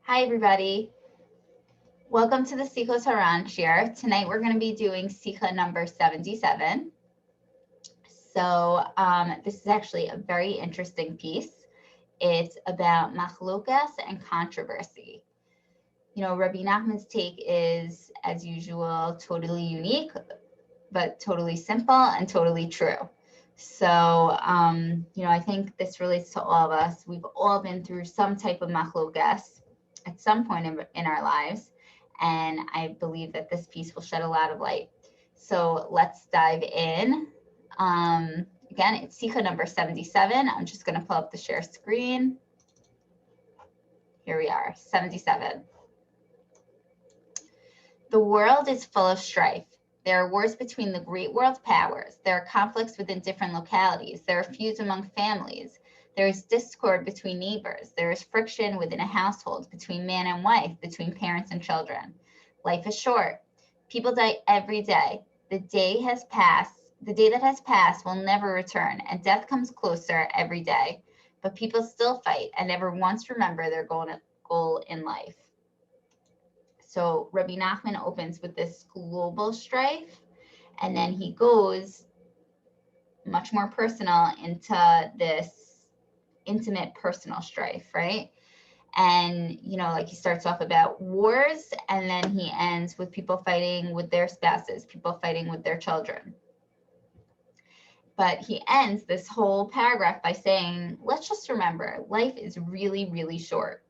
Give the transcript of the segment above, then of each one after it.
Hi, everybody. Welcome to the Sichos Haran Shir. Tonight, we're going to be doing Sikha number 77. So this is actually a very interesting piece. It's about machlokas and controversy. Rabbi Nachman's take is, as usual, totally unique, but totally simple and totally true. So, I think this relates to all of us. We've all been through some type of machlokas at some point in our lives. And I believe that this piece will shed a lot of light. So let's dive in. Again, it's Sikha number 77. I'm just going to pull up the share screen. Here we are, 77. The world is full of strife. There are wars between the great world powers. There are conflicts within different localities. There are feuds among families. There is discord between neighbors. There is friction within a household, between man and wife, between parents and children. Life is short. People die every day. The day that has passed will never return, and death comes closer every day. But people still fight and never once remember their goal in life. So Rabbi Nachman opens with this global strife, and then he goes much more personal into this intimate personal strife, right? And, like he starts off about wars, and then he ends with people fighting with their spouses, people fighting with their children. But he ends this whole paragraph by saying, let's just remember, life is really, really short.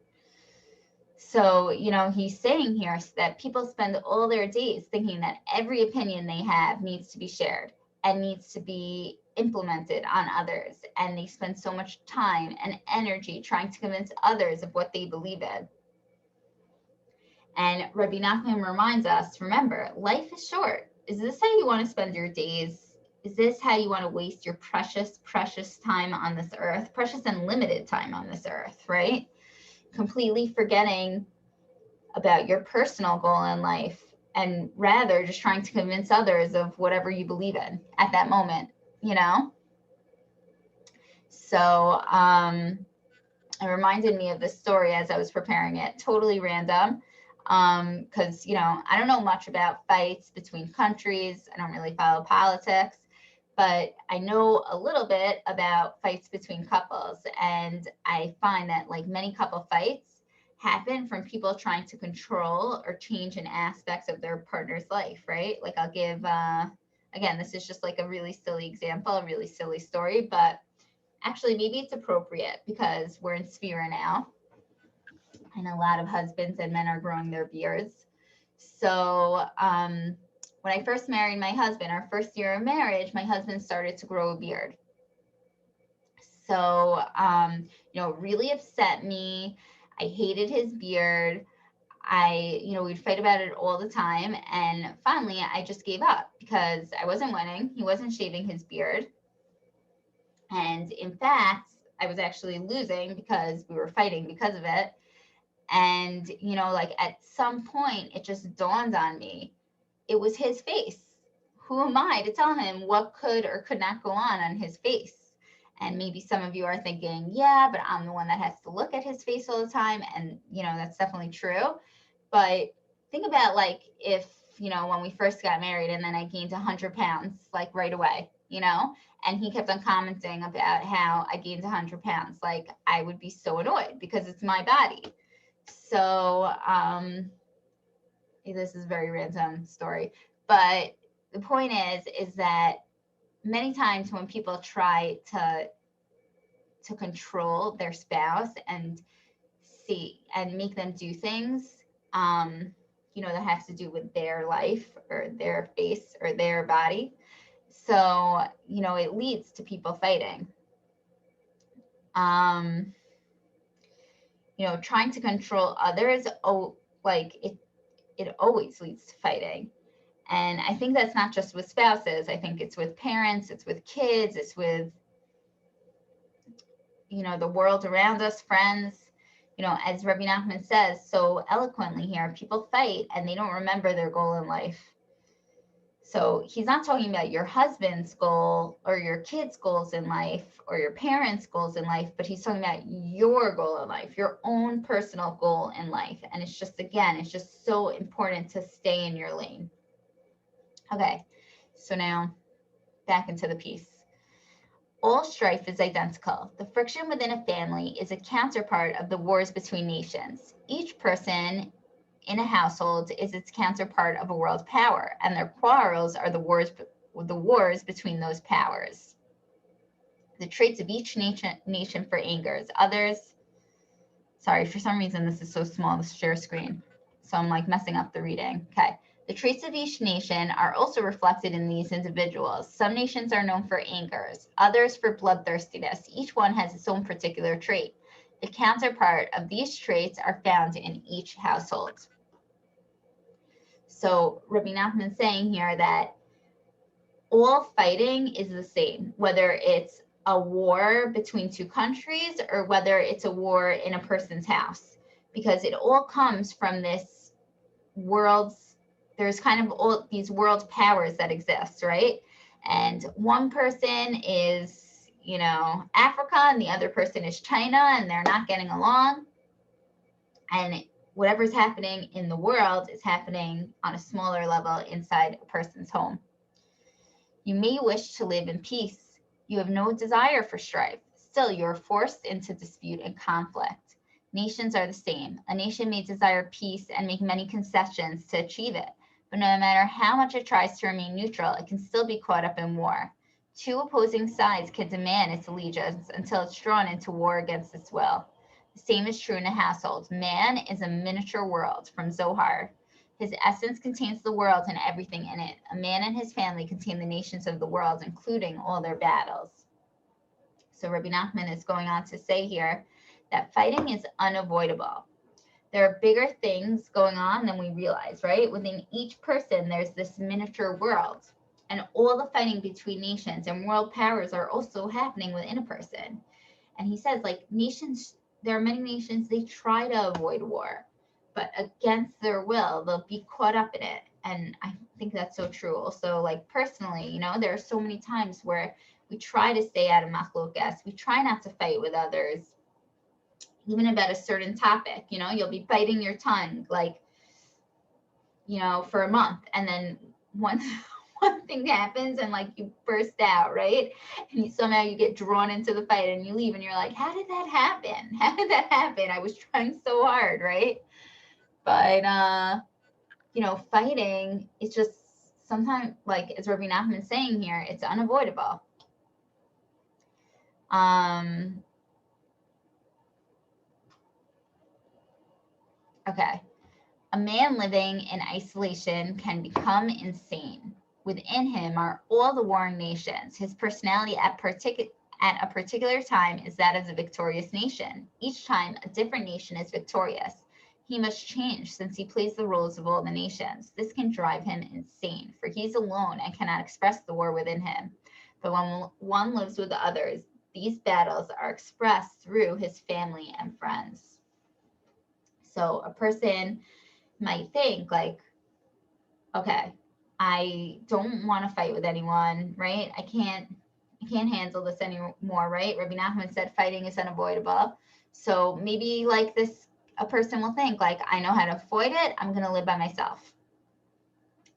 So, he's saying here that people spend all their days thinking that every opinion they have needs to be shared and needs to be implemented on others. And they spend so much time and energy trying to convince others of what they believe in. And Rabbi Nachman reminds us, remember, life is short. Is this how you want to spend your days? Is this how you want to waste your precious, precious time on this earth? Precious and limited time on this earth, right? Completely forgetting about your personal goal in life and rather just trying to convince others of whatever you believe in at that moment, So it reminded me of this story as I was preparing it, totally random, because, I don't know much about fights between countries. I don't really follow politics, but I know a little bit about fights between couples. And I find that like many couple fights happen from people trying to control or change an aspect of their partner's life, right? Like I'll give, again, this is just like a really silly example, a really silly story, but actually maybe it's appropriate because we're in Sphira now. And a lot of husbands and men are growing their beards. So when I first married my husband, our first year of marriage, my husband started to grow a beard. So, it really upset me. I hated his beard. We'd fight about it all the time. And finally, I just gave up because I wasn't winning. He wasn't shaving his beard. And in fact, I was actually losing because we were fighting because of it. And, at some point, it just dawned on me. It was his face. Who am I to tell him what could or could not go on his face? And maybe some of you are thinking, yeah, but I'm the one that has to look at his face all the time. And, that's definitely true. But think about like if, when we first got married and then I gained 100 pounds, like right away, and he kept on commenting about how I gained 100 pounds. Like I would be so annoyed because it's my body. So this is a very random story. But the point is that many times when people try to control their spouse and make them do things, that has to do with their life or their face or their body. So, it leads to people fighting. Trying to control others, it always leads to fighting. And I think that's not just with spouses. I think it's with parents, it's with kids, it's with, the world around us, friends. As Rabbi Nachman says so eloquently here, people fight and they don't remember their goal in life. So he's not talking about your husband's goal or your kids' goals in life or your parents' goals in life, but he's talking about your goal in life, your own personal goal in life. And it's just, again, it's just so important to stay in your lane. Okay, so now back into the piece. All strife is identical. The friction within a family is a counterpart of the wars between nations. Each person in a household is its counterpart of a world power, and their quarrels are the wars between those powers. The traits of each nation for angers. Others, sorry, for some reason this is so small, the share screen, so I'm like messing up the reading. Okay. The traits of each nation are also reflected in these individuals. Some nations are known for angers, others for bloodthirstiness. Each one has its own particular trait. The counterpart of these traits are found in each household. So Rebbe Nachman saying here that all fighting is the same, whether it's a war between two countries or whether it's a war in a person's house, because it all comes from this world's, there's kind of all these world powers that exist, right? And one person is, you know, Africa and the other person is China, and they're not getting along. And whatever's happening in the world is happening on a smaller level inside a person's home. You may wish to live in peace. You have no desire for strife. Still, you are forced into dispute and conflict. Nations are the same. A nation may desire peace and make many concessions to achieve it, but no matter how much it tries to remain neutral, it can still be caught up in war. Two opposing sides can demand its allegiance until it's drawn into war against its will. The same is true in a household. Man is a miniature world, from Zohar. His essence contains the world and everything in it. A man and his family contain the nations of the world, including all their battles. So Rabbi Nachman is going on to say here that fighting is unavoidable. There are bigger things going on than we realize, right? Within each person, there's this miniature world. And all the fighting between nations and world powers are also happening within a person. And he says, like, nations, there are many nations, they try to avoid war, but against their will, they'll be caught up in it. And I think that's so true. Also, like, personally, you know, there are so many times where we try to stay out of machlokas. We try not to fight with others, even about a certain topic. You know, you'll be biting your tongue, like, you know, for a month. And then one thing happens and like you burst out, right? And somehow you get drawn into the fight and you leave and you're like, how did that happen? How did that happen? I was trying so hard, right? But, you know, fighting, it's just sometimes, like, as Rabbi Nachman is saying here, it's unavoidable. Okay. A man living in isolation can become insane. Within him are all the warring nations. His personality at a particular time is that of the victorious nation. Each time, a different nation is victorious. He must change since he plays the roles of all the nations. This can drive him insane, for he's alone and cannot express the war within him. But when one lives with others, these battles are expressed through his family and friends. So a person might think like, okay, I don't want to fight with anyone, right? I can't handle this anymore, right? Rabbi Nachman said fighting is unavoidable. So maybe like this, a person will think like, I know how to avoid it. I'm going to live by myself.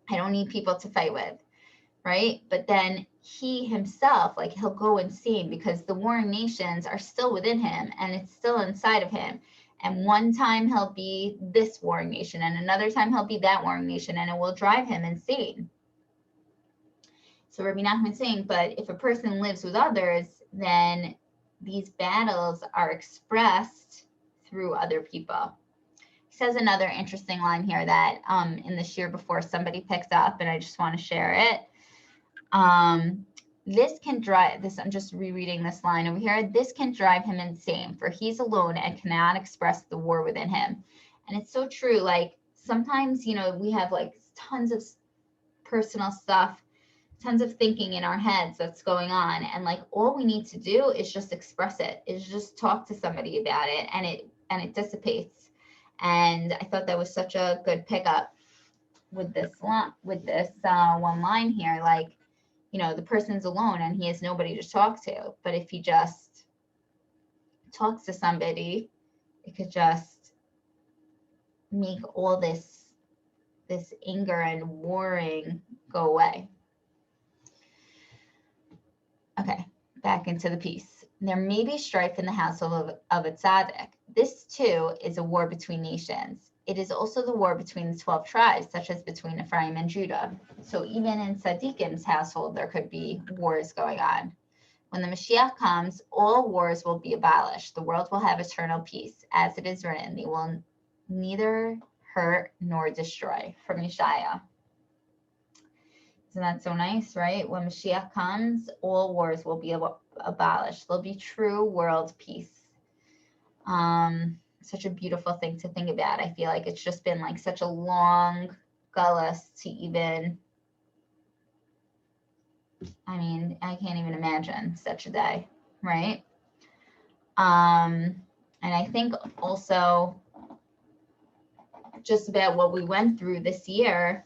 I don't need people to fight with, right? But then he himself, like, he'll go insane because the warring nations are still within him and it's still inside of him. And one time he'll be this warring nation and another time he'll be that warring nation, and it will drive him insane. So Rabbi Nachman is saying, but if a person lives with others, then these battles are expressed through other people. He says another interesting line here that in the shir before somebody picked up, and I just want to share it. This can drive this. I'm just rereading this line over here. This can drive him insane, for he's alone and cannot express the war within him. And it's so true. Like sometimes, you know, we have like tons of personal stuff, tons of thinking in our heads that's going on. And like all we need to do is just express it, is just talk to somebody about it, and it dissipates. And I thought that was such a good pickup. one line here, like, the person's alone and he has nobody to talk to. But if he just talks to somebody, it could just make all this anger and warring go away. Okay, back into the piece. There may be strife in the household of a tzaddik. This too is a war between nations. It is also the war between the 12 tribes, such as between Ephraim and Judah. So even in Tzaddikim's household, there could be wars going on. When the Mashiach comes, all wars will be abolished. The world will have eternal peace. As it is written, they will neither hurt nor destroy. From Yeshaya. Isn't that so nice, right? When Mashiach comes, all wars will be abolished. There'll be true world peace. Such a beautiful thing to think about. I feel like it's just been like such a long gullus to even, I can't even imagine such a day, right? And I think also just about what we went through this year,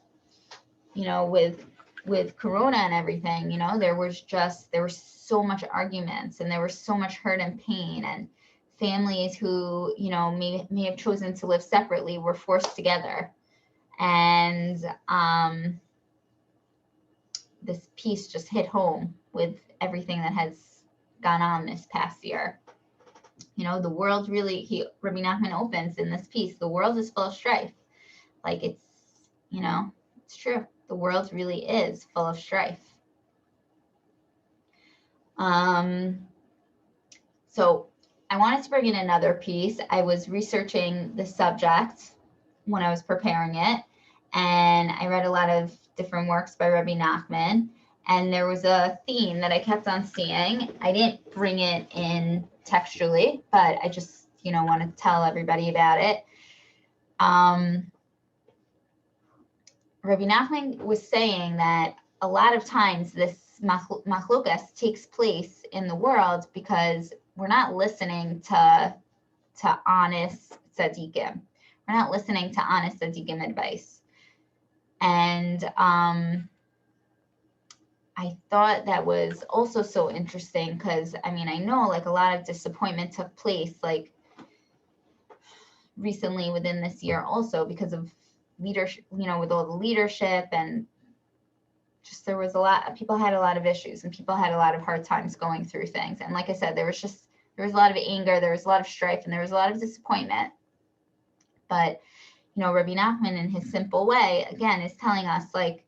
with Corona and everything, there was so much arguments and there was so much hurt and pain, and families who, may have chosen to live separately were forced together. And this piece just hit home with everything that has gone on this past year. The world really, Rebbe Nachman opens in this piece, the world is full of strife. Like it's true. The world really is full of strife. So I wanted to bring in another piece. I was researching the subject when I was preparing it, and I read a lot of different works by Rebbe Nachman, and there was a theme that I kept on seeing. I didn't bring it in textually, but I just, want to tell everybody about it. Rebbe Nachman was saying that a lot of times this machlokas takes place in the world because we're not listening to honest tzaddikim. We're not listening to honest tzaddikim advice. And I thought that was also so interesting because, I know like a lot of disappointment took place like recently within this year also because of leadership, with all the leadership, and just there was people had a lot of issues and people had a lot of hard times going through things. And like I said, there was a lot of anger, there was a lot of strife, and there was a lot of disappointment. But, Rebbe Nachman in his simple way, again, is telling us like,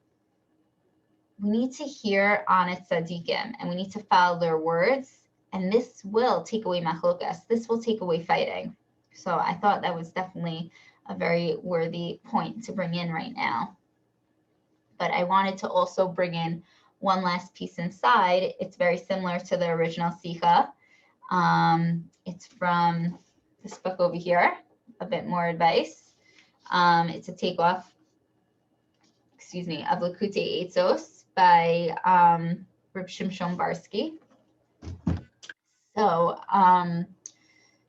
we need to hear honest tzaddikim and we need to follow their words. And this will take away machlokas. This will take away fighting. So I thought that was definitely a very worthy point to bring in right now. But I wanted to also bring in one last piece inside. It's very similar to the original Sikha. It's from this book over here, A Bit More Advice. It's a takeoff, of Likutei Eitzos by Reb Shimshon Barsky.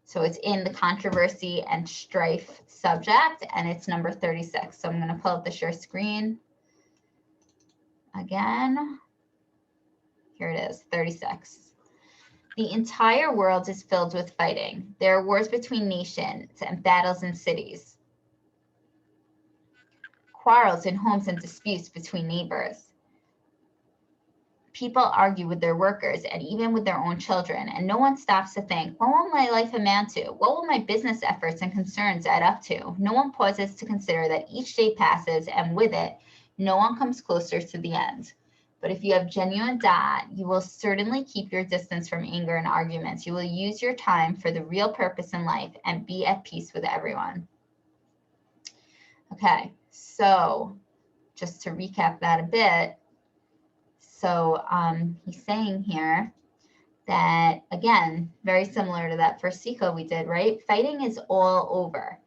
So it's in the controversy and strife subject, and it's number 36. So I'm going to pull up the share screen again. Here it is, 36. The entire world is filled with fighting. There are wars between nations and battles in cities, quarrels in homes and disputes between neighbors. People argue with their workers and even with their own children, and no one stops to think, what will my life amount to? What will my business efforts and concerns add up to? No one pauses to consider that each day passes, and with it, no one comes closer to the end. But if you have genuine da'at, you will certainly keep your distance from anger and arguments. You will use your time for the real purpose in life and be at peace with everyone. Okay, so just to recap that a bit, so he's saying here that, again, very similar to that first Sikha we did, right? Fighting is all over.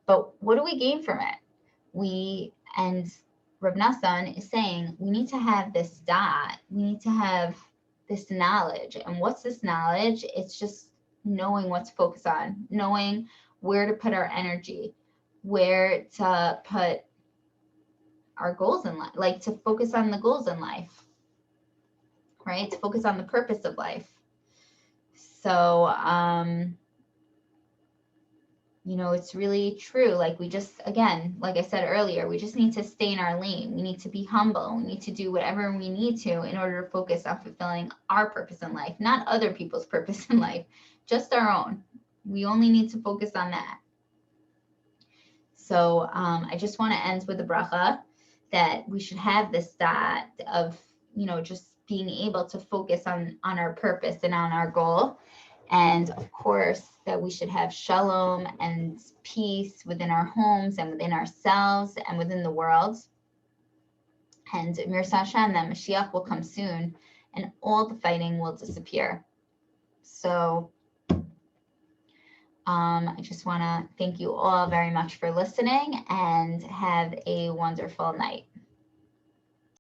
But what do we gain from it? And Reb Nassan is saying we need to have this da'at. We need to have this knowledge. And what's this knowledge? It's just knowing what to focus on, knowing where to put our energy, where to put our goals in life, like to focus on the goals in life, right? To focus on the purpose of life. So, it's really true. Like we just, again, like I said earlier, we just need to stay in our lane. We need to be humble. We need to do whatever we need to in order to focus on fulfilling our purpose in life, not other people's purpose in life, just our own. We only need to focus on that. So I just want to end with a bracha that we should have this thought of, just being able to focus on our purpose and on our goal. And of course, that we should have shalom and peace within our homes and within ourselves and within the world. And Mirza Hashem, that Mashiach will come soon and all the fighting will disappear. So I just want to thank you all very much for listening and have a wonderful night.